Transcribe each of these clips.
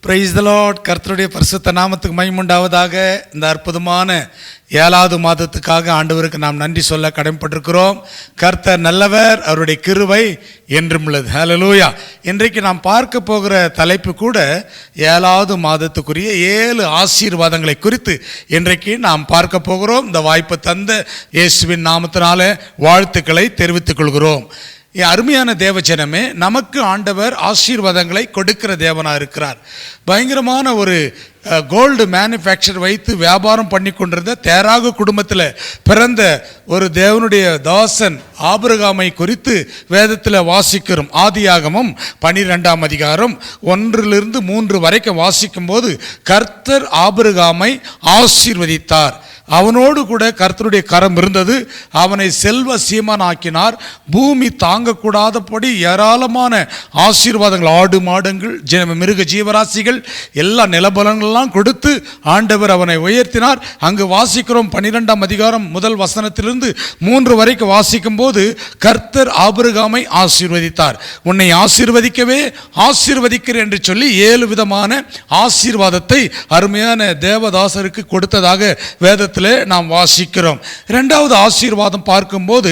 Price the Lord. கர்த்தருடைய பரிசுத்த நாமத்துக்கு மகிமை உண்டாவதாக. இந்த அற்புதமான 7வது மாதத்துக்காக ஆண்டவருக்கு நாம் நன்றி சொல்ல கடமைப்பட்டிருக்கிறோம். கர்த்தர் நல்லவர், அவருடைய கிருபை என்றும் உள்ளது. ஹல்லேலூயா. இன்றைக்கு நாம் பார்க்க போகிற தலைப்பு கூட 7வது மாதத்துக்குரிய 7 ஆசீர்வாதங்களை குறித்து இன்றைக்கு நாம் பார்க்க போகிறோம். இந்த வாய்ப்பு தந்த இயேசுவின் நாமத்தினால வாழ்த்துக்களை தெரிவித்துக் கொள்கிறோம். அருமையான தேவஜனமே, நமக்கு ஆண்டவர் ஆசீர்வாதங்களை கொடுக்கிற தேவனாக இருக்கிறார். பயங்கரமான ஒரு கோல்டு மேனுஃபேக்சர் வைத்து வியாபாரம் பண்ணி கொண்டிருந்த தேராகு குடும்பத்தில் பிறந்த ஒரு தேவனுடைய தாசன் ஆபிரகாமை குறித்து வேதத்தில் வாசிக்கிறோம். ஆதியாகமம் 12ஆம் அதிகாரம் 1 - 3 வரைக்கும் வாசிக்கும் போது கர்த்தர் ஆபிரகாமை ஆசீர்வதித்தார். அவனோடு கூட கர்த்தருடைய கரம் இருந்தது. அவனை செல்வ சீமான் ஆக்கினார். பூமி தாங்கக்கூடாதபடி ஏராளமான ஆசீர்வாதங்கள், ஆடு மாடுங்கள், மிருக ஜீவராசிகள், எல்லா நிலபலங்கள்லாம் கொடுத்து ஆண்டவர் அவனை உயர்த்தினார். அங்கு வாசிக்கிறோம் 12ஆம் அதிகாரம் 1 வசனத்திலிருந்து 3 வரைக்கும் வாசிக்கும் போது கர்த்தர் ஆபிரகாமை ஆசீர்வதித்தார். உன்னை ஆசீர்வதிக்கவே ஆசீர்வதிக்கிறேன் என்று சொல்லி 7 விதமான ஆசீர்வாதத்தை அருமையான தேவதாசருக்கு கொடுத்ததாக வேதத்தில் நாம் வாசிக்கிறோம். 2வது ஆசீர்வாதம் பார்க்கும்போது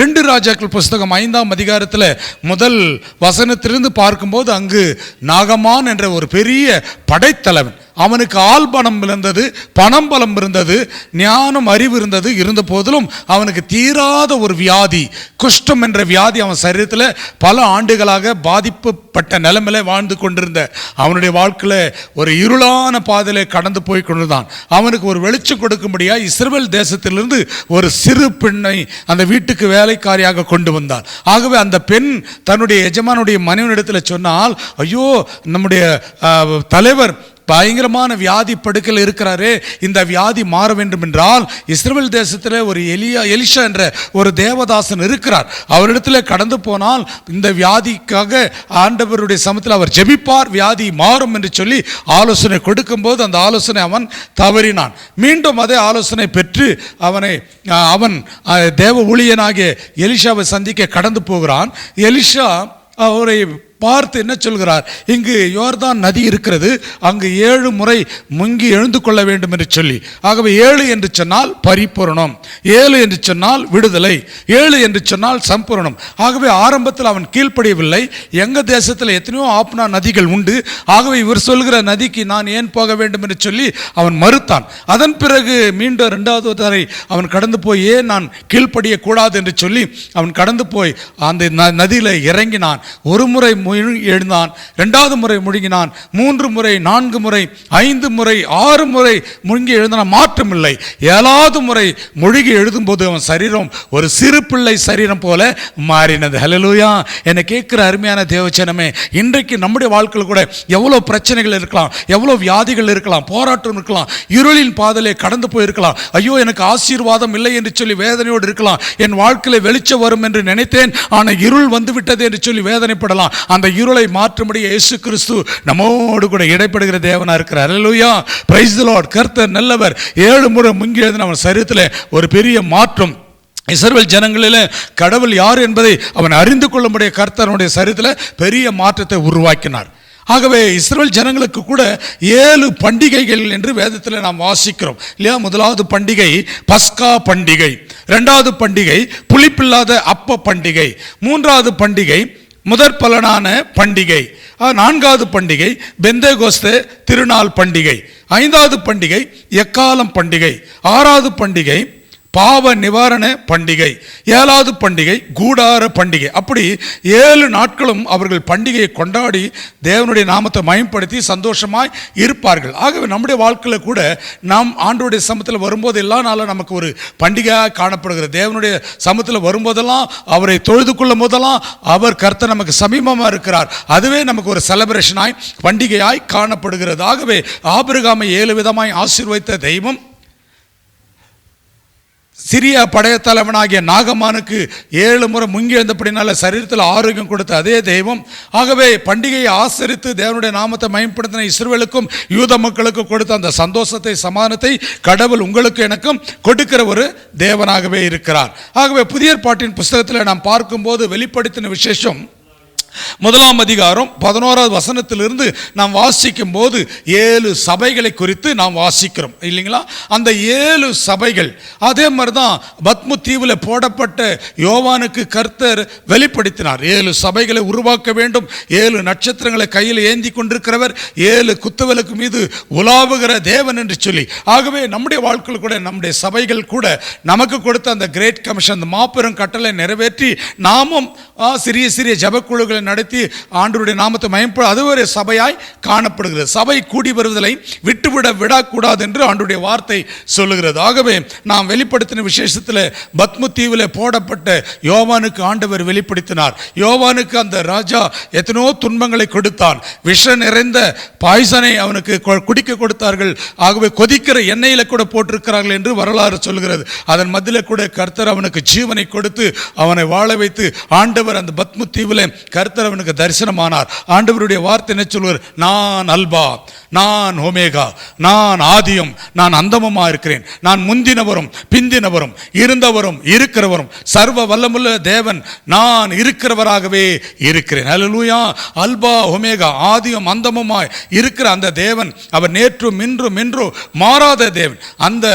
2 ராஜாக்கள் புஸ்தகம் 5ஆம் அதிகாரத்தில் 1 வசனத்திலிருந்து பார்க்கும்போது அங்கு நாகமான் என்ற ஒரு பெரிய படைத்தலைவன், அவனுக்கு ஆள் பணம் இருந்தது, பணம் பலம் இருந்தது, ஞானம் அறிவு இருந்தது. இருந்த போதிலும் அவனுக்கு தீராத ஒரு வியாதி, குஷ்டம் என்ற வியாதி அவன் சரீரத்தில் பல ஆண்டுகளாக பாதிப்புப்பட்ட நிலைமையில வாழ்ந்து கொண்டிருந்த அவனுடைய வாழ்க்கையில் ஒரு இருளான பாதையிலே கடந்து போய் கொண்டிருந்தான். அவனுக்கு ஒரு வெளிச்சம் கொடுக்கும்படியாக இஸ்ரவேல் தேசத்திலிருந்து ஒரு சிறு பெண்ணை அந்த வீட்டுக்கு வேலைக்காரியாக கொண்டு வந்தார். ஆகவே அந்த பெண் தன்னுடைய எஜமானுடைய மனைவியிடத்தில் சொன்னால், ஐயோ நம்முடைய தலைவர் பயங்கரமான வியாதி படுக்கையில் இருக்கிறாரே, இந்த வியாதி மாற வேண்டும் என்றால் இஸ்ரவேல் தேசத்தில் ஒரு எலிஷா என்ற ஒரு தேவதாசன் இருக்கிறார், அவரிடத்தில் கடந்து போனால் இந்த வியாதிக்காக ஆண்டவருடைய சமத்தில் அவர் ஜெபிப்பார், வியாதி மாறும் என்று சொல்லி ஆலோசனை கொடுக்கும்போது அந்த ஆலோசனை அவன் தவறினான். மீண்டும் அதே ஆலோசனை பெற்று அவன் தேவ ஊழியனாகிய எலிஷாவை சந்திக்க கடந்து போகிறான். எலிஷா அவரை பார்த்து என்ன சொல்கிறார், இங்கு யோர்தான் நதி இருக்கிறது, அங்கு 7 முறை முங்கி எழுந்து கொள்ள வேண்டும் என்று சொல்லி. ஆகவே 7 என்று சொன்னால் பரிபூரணம், 7 என்று சொன்னால் விடுதலை, 7 என்று சொன்னால் சம்பூரணம். ஆகவே ஆரம்பத்தில் அவன் கீழ்ப்படியவில்லை. எங்கள் தேசத்தில் எத்தனையோ ஆப்னா நதிகள் உண்டு, ஆகவே இவர் சொல்கிற நதிக்கு நான் ஏன் போக வேண்டும் என்று சொல்லி அவன் மறுத்தான். அதன் பிறகு மீண்டும் 2வது தடவை அவன் கடந்து போய் ஏன் நான் கீழ்ப்படியக்கூடாது என்று சொல்லி அவன் கடந்து போய் அந்த நதியில் இறங்கினான். ஒரு முறை எழுந்தான், 2வது முறை முழுங்கினான், 3 முறை, 4 முறை, 5 முறை, 6 முறை முழுங்கி எழுந்தான், மாற்றமில்லை. 7வது முறை முழுகி எழுதும்போது அவன் சரீரம் ஒரு சிறு பிள்ளை சரீரம் போல மாறினது. ஹல்லேலூயா. என்னை கேட்கிற அருமையான தேவச்சனமே, இன்றைக்கு நம்முடைய வாழ்க்கையில் கூட எவ்வளோ பிரச்சனைகள் இருக்கலாம், எவ்வளோ வியாதிகள் இருக்கலாம், போராட்டம் இருக்கலாம், இருளின் பாதையிலே கடந்து போயிருக்கலாம். ஐயோ எனக்கு ஆசீர்வாதம் இல்லை என்று சொல்லி வேதனையோடு இருக்கலாம். என் வாழ்க்கையில் வெளிச்சம் வரும் என்று நினைத்தேன், ஆனால் இருள் வந்து விட்டது என்று சொல்லி வேதனைப்படலாம். அந்த இருளை மாற்றும்படி இயேசு கிறிஸ்து நம்மோடு கூட இடைப்படுகிற தேவனா இருக்கிறார். ஹல்லேலூயா. Praise the Lord. கர்த்தர் நல்லவர். 7 முறை முங்கி எழுதின அவன் சரீரத்தில் ஒரு பெரிய மாற்றம். இஸ்ரவேல் ஜனங்களில் கடவுள் யார் என்பதை அவன் அறிந்து கொள்ளும்படிய கர்த்தருடைய சரீரத்தில் பெரிய மாற்றத்தை உருவாக்கினார். ஆகவே இஸ்ரவேல் ஜனங்களுக்கு கூட 7 பண்டிகைகள் என்று வேதத்தில் நாம் வாசிக்கிறோம் இல்லையா? 1வது பண்டிகை பஸ்கா பண்டிகை, 2வது பண்டிகை புளிப்பில்லாத அப்ப பண்டிகை, 3வது பண்டிகை முதற் பலனான பண்டிகை, 4வது பண்டிகை பெந்தேகோஸ்தே திருநாள் பண்டிகை, 5வது பண்டிகை எக்காலம் பண்டிகை, 6வது பண்டிகை பாவ நிவாரண பண்டிகை, 7வது பண்டிகை கூடார பண்டிகை. அப்படி 7 நாட்களும் அவர்கள் பண்டிகையை கொண்டாடி தேவனுடைய நாமத்தை மகிமைப்படுத்தி சந்தோஷமாய் இருப்பார்கள். ஆகவே நம்முடைய வாழ்க்கையில் கூட நாம் ஆண்டவருடைய சமூகத்தில் வரும்போது எல்லா நாளும் நமக்கு ஒரு பண்டிகையாக காணப்படுகிறது. தேவனுடைய சமூகத்தில் வரும்போதெல்லாம் அவரை தொழுது கொள்ளும் போதெல்லாம் அவர் கர்த்தர் நமக்கு சமீபமாக இருக்கிறார். அதுவே நமக்கு ஒரு செலிப்ரேஷனாய் பண்டிகையாய் காணப்படுகிறது. ஆகவே ஆபிரகாமை 7 விதமாய் ஆசீர்வதித்த தெய்வம் சிறிய படையத்தலைவனாகிய நாகமானுக்கு 7 முறை முங்கி எழுந்தபடினால சரீரத்தில் ஆரோக்கியம் கொடுத்த அதே தெய்வம். ஆகவே பண்டிகையை ஆசரித்து தேவனுடைய நாமத்தை மகிமைப்படுத்தின இஸ்ரவேலுக்கும் யூத மக்களுக்கும் கொடுத்த அந்த சந்தோஷத்தை, சமாதானத்தை கடவுள் உங்களுக்கு எனக்கும் கொடுக்கிற ஒரு தேவனாகவே இருக்கிறார். ஆகவே புதிய ஏற்பாட்டின் புஸ்தகத்தில் நாம் பார்க்கும்போது வெளிப்படுத்தின விசேஷம் முதலாம் அதிகாரம் 11வது வசனத்திலிருந்து நாம் வாசிக்கும் போது 7 சபைகளை குறித்து நாம் வாசிக்கிறோம் இல்லைங்களா? அந்த 7 சபைகள் அதே மாதிரி தான் பத்மு தீவில் போடப்பட்ட யோவானுக்கு கர்த்தர் வெளிப்படுத்தினார். 7 சபைகளை உருவாக்க வேண்டும், 7 நட்சத்திரங்களை கையில் ஏந்தி கொண்டிருக்கிறவர், 7 குத்துவிளக்கு மீது உலாவுகிற தேவன் என்று சொல்லி. ஆகவே நம்முடைய வாழ்க்கையில் கூட நம்முடைய சபைகள் கூட நமக்கு கொடுத்த அந்த கிரேட் கமிஷன், அந்த மாபெரும் கட்டளை நிறைவேற்றி நாமும் சிறிய சிறிய ஜபக்குழுகளை நடத்தி ஆண்டவருடைய நாமத்தை மகிமைப்பட அது ஒரு சபையாய் காணப்படுகிறது. சபை கூடி வருவதை விடக்கூடாது என்று ஆண்டவருடைய வார்த்தை சொல்லுகிறது. ஆகவே நாம் வெளிப்படுத்தின விசேஷத்தில் பத்மு தீவில் போடப்பட்ட யோவானுக்கு ஆண்டவர் வெளிப்படுத்தினார். யோவானுக்கு அந்த ராஜா எத்தனையோ துன்பங்களை கொடுத்தான். விஷ நிறைந்த பாய்சனை அவனுக்கு குடிக்க கொடுத்தார்கள். ஆகவே கொதிக்கிற எண்ணெயில கூட போட்டிருக்கிறார்கள் என்று வரலாறு சொல்கிறது. அதன் மத்தியில் கூட கர்த்தர் அவனுக்கு ஜீவனை கொடுத்து அவனை வாழ வைத்து ஆண்டவர் அந்த பத்மு தீவில் கர்த்தர் அவனுக்கு தரிசனமானார். ஆண்டவருடைய வார்த்தை என்ன சொல்வார்? நான் அல்பா, நான் ஒமேகா, நான் ஆதியும் நான் அந்தமுமா இருக்கிறேன். நான் முந்தினவரும் பிந்தினவரும் இருந்தவரும் இருக்கிறவரும் சர்வ வல்லமுள்ள தேவன், நான் இருக்கிறவராகவே இருக்கிறேன். அல்லேலூயா. அல்பா ஒமேகா, ஆதியும் அந்தமுமாய் இருக்கிற அந்த தேவன் அவர் நேற்றும் இன்றும் என்றும் மாறாத தேவன். அந்த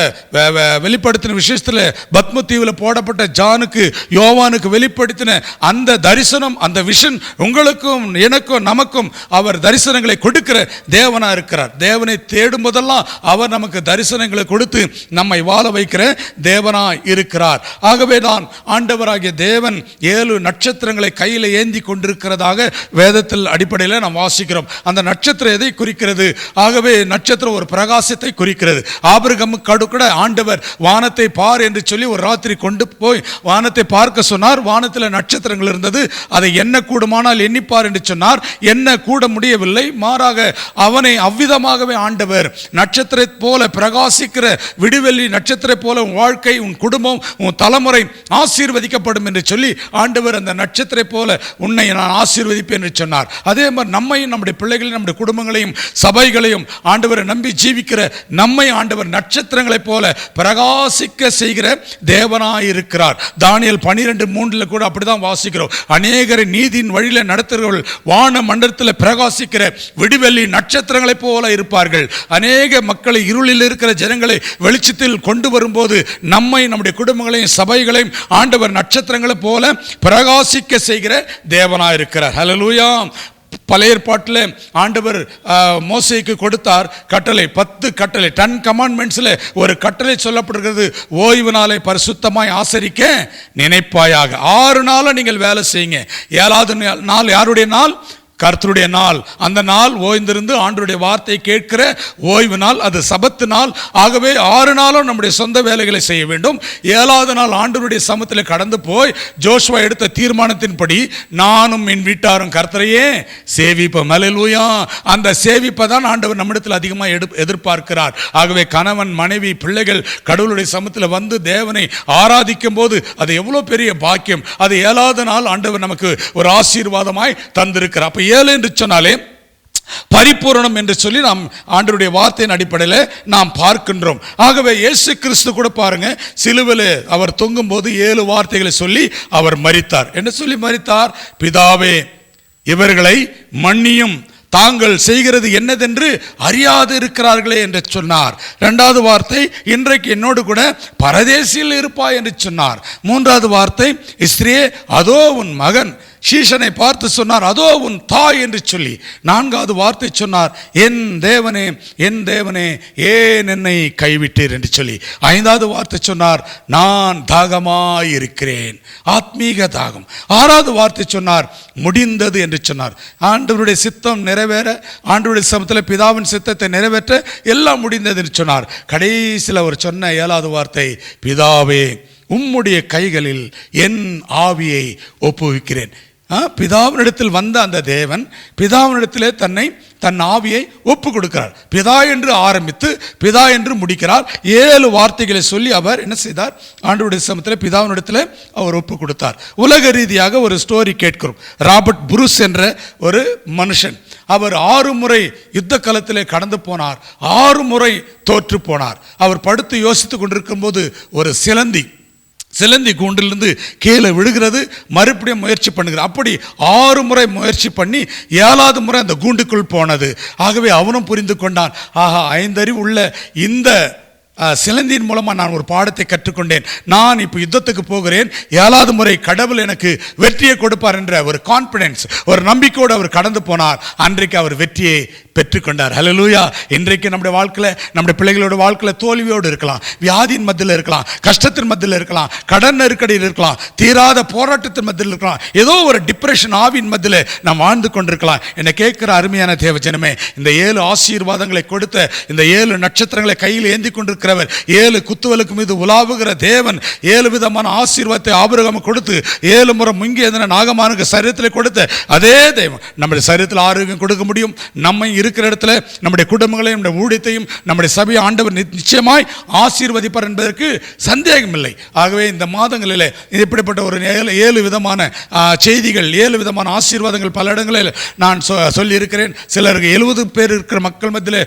வெளிப்படுத்தின விசேஷத்தில் பத்மு தீவில் போடப்பட்ட ஜானுக்கு யோவானுக்கு வெளிப்படுத்தின அந்த தரிசனம், அந்த விஷன் உங்களுக்கும் எனக்கும் நமக்கும் அவர் தரிசனங்களை கொடுக்கிற தேவனா இருக்கிறார். தேவனை தேடும் போதெல்லாம் அவர் நமக்கு தரிசனங்களை கொடுத்து நம்மை வாழ வைக்கிற தேவனா இருக்கிறார். ஆகவே தான் ஆண்டவராகிய தேவன் 7 நட்சத்திரங்களை கையில் ஏந்தி கொண்டிருக்கிறதாக வேதத்தில் அடிப்படையில் நாம் வாசிக்கிறோம். அந்த நட்சத்திரம் எதை குறிக்கிறது? ஆகவே நட்சத்திரம் ஒரு பிரகாசத்தை குறிக்கிறது. ஆபிரகாமுக்கு கூட ஆண்டவர் வானத்தை பார் என்று சொல்லி ஒரு ராத்திரி கொண்டு போய் வானத்தை பார்க்க சொன்னார். வானத்தில் நட்சத்திரங்கள் இருந்தது. அதை என்ன கூடுமானால் எண்ணிப்பார் என்று சொன்னார். என்ன கூட முடியவில்லை. மாறாக அவனை அவ்விதமாகவே ஆண்டவர் நட்சத்திர போல பிரகாசிக்கிற விடுவெள்ளி நட்சத்திர போல உன் வாழ்க்கை, உன் குடும்பம், உன் தலைமுறை ஆசீர்வதிக்கப்படும் என்று சொல்லி ஆண்டவர் அந்த நட்சத்திர போல உன்னை நான் ஆசீர்வதிப்பேன் என்று சொன்னார். அதே மாதிரி நம்மையும் நம்முடைய பிள்ளைகளையும் நம்முடைய குடும்பங்களையும் சபைகளையும் ஆண்டவரை நம்பி ஜீவிக்கிற நம்மை ஆண்டவர் நட்சத்திரங்களைப் போல பிரகாசிக்க செய்கிற தேவனாயிருக்கிறார். தானியேல் 12:3 கூட அப்படிதான் வாசிக்கிறோம். அநேகரை நீதியின் வழியில் நடத்துகிறவர்கள் வான மண்டலத்தில் பிரகாசிக்கிற விடுவெள்ளி நட்சத்திரங்களைப் போல இருப்பார்கள். அநேக மக்களை, இருளில் இருக்கிற ஜனங்களை வெளிச்சத்தில் கொண்டு வரும்போது நம்மை நம்முடைய குடும்பங்களையும் சபைகளையும் ஆண்டவர் நட்சத்திரங்களைப் போல பிரகாசிக்க செய்கிற தேவனாயிருக்கிறார். ஹல்லேலூயா. பழைய ஏற்பாட்டில் ஆண்டவர் மோசேக்கு கொடுத்தார் கட்டளை, 10 கட்டளை, 10 கமாண்ட்மெண்ட்ஸில் ஒரு கட்டளை சொல்லப்படுகிறது. ஓய்வு நாளை பரிசுத்தமாய் ஆசரிக்க நினைப்பாயாக. 6 நாளை நீங்கள் வேலை செய்யுங்க. 7வது நாள் யாருடைய நாள்? கர்த்தருடைய நாள். அந்த நாள் ஓய்ந்திருந்து ஆண்டவருடைய வார்த்தை கேட்கிற ஓய்வு நாள், அது சபத்து நாள். ஆகவே 6 நாளும் நம்முடைய சொந்த வேலைகளை செய்ய வேண்டும். 7வது நாள் ஆண்டவருடைய சமூகத்தில் கடந்து போய் ஜோஷுவா எடுத்த தீர்மானத்தின்படி நானும் என் வீட்டாரும் கர்த்தரையே சேவிப்போம். அல்லேலூயா. அந்த சேவிப்பை தான் ஆண்டவர் நம்மிடத்தில் அதிகமாக எதிர்பார்க்கிறார். ஆகவே கணவன், மனைவி, பிள்ளைகள் கடவுளுடைய சமூகத்தில் வந்து தேவனை ஆராதிக்கும் போது அது எவ்வளோ பெரிய பாக்கியம். அது 7வது நாள் ஆண்டவர் நமக்கு ஒரு ஆசீர்வாதமாய் தந்திருக்கிறார். அப்போ 7 என்று சொன்னாலே பரிபூரணம் என்று சொல்லி நாம் ஆண்டவருடைய வார்த்தையின் அடிப்படையில் நாம் பார்க்கின்றோம். ஆகவே இயேசு கிறிஸ்து கூட பாருங்க, சிலுவையில் அவர் தொங்கும் போது 7 வார்த்தைகளை சொல்லி அவர் மரித்தார். என்ன சொல்லி மரித்தார்? பிதாவே, இவர்களை மன்னியும், தாங்கள் செய்கிறது என்னதென்று அறியாது இருக்கிறார்களே என்று சொன்னார். 2வது வார்த்தை, இன்றைக்கு என்னோடு கூட பரதேசியில் இருப்பாய் என்று சொன்னார். 3வது வார்த்தை, இஸ்ரீயே, அதோ உன் மகன். சீஷனை பார்த்து சொன்னார், அதோ உன் தாய் என்று சொல்லி. 4வது வார்த்தை சொன்னார், என் தேவனே, என் தேவனே, ஏன் என்னை கைவிட்டீர் என்று சொல்லி. 5வது வார்த்தை சொன்னார், நான் தாகமாய் இருக்கிறேன், ஆத்மீக தாகம். 6வது வார்த்தை சொன்னார், முடிந்தது என்று சொன்னார். ஆண்டவருடைய சித்தம் நிறைவேற, ஆண்டவருடைய சமூகத்தில் பிதாவின் சித்தத்தை நிறைவேற்ற எல்லாம் முடிந்தது என்று சொன்னார். கடைசியில் அவர் சொன்ன 7வது வார்த்தை, பிதாவே, உம்முடைய கைகளில் என் ஆவியை ஒப்புவிக்கிறேன். பிதாவினிடத்தில் வந்த அந்த தேவன் பிதாவினிடத்திலே தன் ஆவியை ஒப்பு கொடுக்கிறார். பிதா என்று ஆரம்பித்து பிதா என்று முடிக்கிறார். 7 வார்த்தைகளை சொல்லி அவர் என்ன செய்தார்? ஆண்டவருடைய சமூகத்தில் பிதாவினிடத்தில் அவர் ஒப்பு கொடுத்தார். உலக ரீதியாக ஒரு ஸ்டோரி கேட்கிறோம். ராபர்ட் புரூஸ் என்ற ஒரு மனுஷன், அவர் 6 முறை யுத்த களத்திலே கடந்து போனார். 6 முறை தோற்று போனார். அவர் படுத்து யோசித்து கொண்டிருக்கும் போது ஒரு சிலந்தி சிலந்தி கூண்டிலிருந்து கீழே விழுகிறது, மறுபடியும் முயற்சி பண்ணுகிறது. அப்படி 6 முறை முயற்சி பண்ணி 7வது முறை அந்த கூண்டுக்குள் போனது. ஆகவே அவனும் புரிந்து கொண்டான், ஆஹா, 5 அறிவு உள்ள இந்த சிலந்தியின் மூலமாக நான் ஒரு பாடத்தை கற்றுக்கொண்டேன். நான் இப்போ யுத்தத்துக்கு போகிறேன், 7வது முறை கடவுள் எனக்கு வெற்றியை கொடுப்பார் என்ற ஒரு கான்பிடன்ஸ், ஒரு நம்பிக்கையோடு அவர் கடந்து போனார். அன்றைக்கு அவர் வெற்றியை பெற்றுக்கொண்டார். ஹல்லேலூயா. இன்றைக்கு நம்முடைய வாழ்க்கையில், நம்முடைய பிள்ளைகளோட வாழ்க்கையில் தோல்வியோடு இருக்கலாம், வியாதியின் மத்தியில் இருக்கலாம், கஷ்டத்தின் மத்தியில் இருக்கலாம், கடன் நெருக்கடியில் இருக்கலாம், தீராத போராட்டத்தின் மத்தியில் இருக்கலாம், ஏதோ ஒரு டிப்ரெஷன் ஆவின் மத்தியில் நாம் வாழ்ந்து கொண்டிருக்கலாம். என்னை கேட்கிற அருமையான தேவஜனமே, இந்த 7 ஆசீர்வாதங்களை கொடுத்த, இந்த 7 நட்சத்திரங்களை கையில் ஏந்தி கொண்டிருக்கிறவர், 7 குத்துவலுக்கு மீது உலாவுகிற தேவன், 7 விதமான ஆசீர்வாதத்தை ஆபிரகாமுக்கு கொடுத்து 7 முறை முங்கி எதன நாகமானுக்கு சரீரத்தில் கொடுத்த அதே தெய்வம் நம்முடைய சரீரத்தில் ஆரோக்கியம் கொடுக்க முடியும். நம்ம இருக்கிற இடத்துல நம்முடைய குடும்பங்களையும் நம்முடைய ஊழியத்தையும் நம்முடைய சபையை ஆண்டவர் நிச்சயமாய் ஆசீர்வதிப்பார் என்பதற்கு சந்தேகம் இல்லை. ஆகவே இந்த மாதங்களில் இப்படிப்பட்ட ஒரு 7 விதமான செய்திகள், 7 விதமான ஆசீர்வாதங்கள் பல இடங்களில் நான் சொல்லியிருக்கிறேன். சிலருக்கு 70 பேர் இருக்கிற மக்கள் மத்தியில்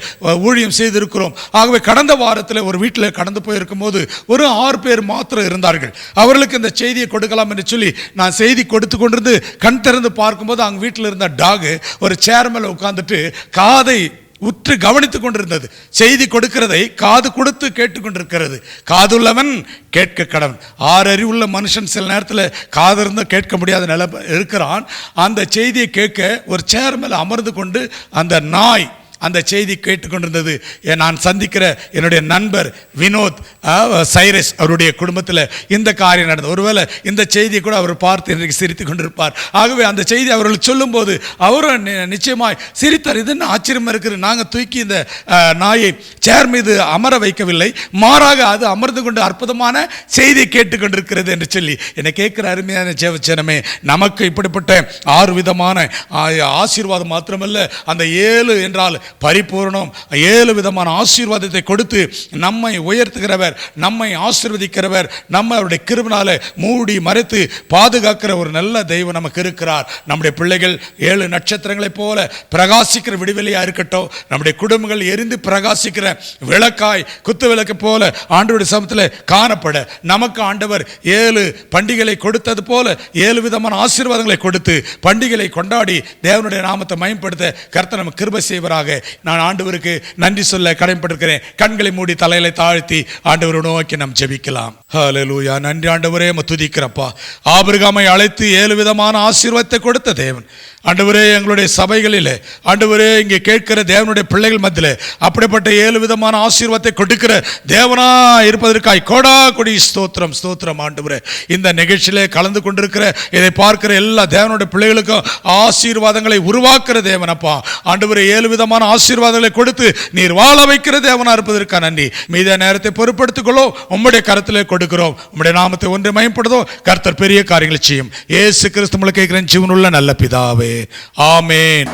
ஊழியம் செய்திருக்கிறோம். ஆகவே கடந்த வாரத்தில் ஒரு வீட்டில் கடந்து போயிருக்கும் போது ஒரு 6 பேர் மாத்திரம் இருந்தார்கள். அவர்களுக்கு இந்த செய்தியை கொடுக்கலாம் என்று சொல்லி நான் செய்தி கொடுத்து கொண்டிருந்து கண் திறந்து பார்க்கும்போது அவங்க வீட்டில் இருந்த டாக் ஒரு சேர் மேலே உட்கார்ந்துட்டு காதை உற்று கவனித்துக் கொண்டிருந்தது. செய்தி கொடுக்கிறதை காது கொடுத்து கேட்டுக்கொண்டிருக்கிறது. காதுள்ளவன் கேட்க கடவன். 6 அறிவுள்ள மனுஷன் சில நேரத்தில் காது இருந்தால் கேட்க முடியாத நிலை இருக்கிறான். அந்த செய்தியை கேட்க ஒரு சேர் மேலே அமர்ந்து கொண்டு அந்த நாய் அந்த செய்தி கேட்டுக்கொண்டிருந்தது. நான் சந்திக்கிற என்னுடைய நண்பர் வினோத் சைரஸ், அவருடைய குடும்பத்தில் இந்த காரியம் நடந்தது. ஒருவேளை இந்த செய்தியை கூட அவர் பார்த்து இன்றைக்கு சிரித்து கொண்டிருப்பார். ஆகவே அந்த செய்தி அவர்கள் சொல்லும்போது அவரும் நிச்சயமாய் சிரித்தார். இது என்ன ஆச்சரியமாக இருக்குது, நாங்கள் தூக்கி இந்த நாயை சேர் மீது அமர வைக்கவில்லை, மாறாக அது அமர்ந்து கொண்டு அற்புதமான செய்தியை கேட்டுக்கொண்டிருக்கிறது என்று சொல்லி என்னை கேட்கிற அருமையான ஜெபச்சனமே, நமக்கு இப்படிப்பட்ட 6 விதமான ஆசீர்வாதம் மாத்திரமல்ல, அந்த 7 என்றால் பரிபூர்ணம், 7 விதமான ஆசீர்வாதத்தை கொடுத்து நம்மை உயர்த்துகிறவர், நம்மை ஆசீர்வதிக்கிறவர், நம்ம அவருடைய கிருபையாலே மூடி மறைத்து பாதுகாக்கிற ஒரு நல்ல தெய்வம் நமக்கு இருக்கிறார். நம்முடைய பிள்ளைகள் 7 நட்சத்திரங்களைப் போல பிரகாசிக்கிற விடுதலையா இருக்கட்டும். நம்முடைய குடும்பங்கள் எரிந்து பிரகாசிக்கிற விளக்காய், குத்து விளக்கு போல ஆண்டவருடைய சமூகத்தில் காணப்பட நமக்கு ஆண்டவர் 7 பண்டிகைகளை கொடுத்தது போல 7 விதமான ஆசீர்வாதங்களை கொடுத்து பண்டிகைகளை கொண்டாடி தேவனுடைய நாமத்தை மகிமைப்படுத்த கர்த்தர் நமக்கு கிருபை செய்வராக. நான் ஆண்டவருக்கு நன்றி சொல்ல கடமைப்பட்டிருக்கிறேன். கண்களை மூடி தலைகளை தாழ்த்தி ஆண்டவரை நோக்கி நாம் ஜெபிக்கலாம். ஹல்லேலூயா. நன்றி ஆண்டவரே, துதிக்கிறப்பா. ஆபிரகாமை அழைத்து 7 விதமான ஆசீர்வாதத்தை கொடுத்த தேவன் ஆண்டவரே, எங்களுடைய சபைகளில் ஆண்டவரே, இங்கே கேட்கிற தேவனுடைய பிள்ளைகள் மத்தியில் அப்படிப்பட்ட 7 விதமான ஆசீர்வாதத்தை கொடுக்கிற தேவனா இருப்பதற்காய் கோடா கொடி ஸ்தோத்திரம், ஸ்தோத்திரம் ஆண்டவரே. இந்த நிகழ்ச்சியிலே கலந்து கொண்டிருக்கிற, இதை பார்க்கிற எல்லா தேவனுடைய பிள்ளைகளுக்கும் ஆசீர்வாதங்களை உருவாக்குற தேவனப்பா ஆண்டவரே. 7 விதமான ஆசீர்வாதங்களை கொடுத்து நீர் வாழ வைக்கிற தேவனா இருப்பதற்காக நன்றி. மீத நேரத்தை பொறுப்படுத்திக் கொள்ளோ, உம்முடைய கரத்திலே கொடுக்கிறோம். உம்முடைய நாமத்தை ஒன்றை மகிமைப்படுதோ, கர்த்தர் பெரிய காரியங்களை செய்யும். இயேசு கிறிஸ்து மூலம் கேட்கிறேன் ஜீவனுள்ள நல்ல பிதாவே, ஆமென்.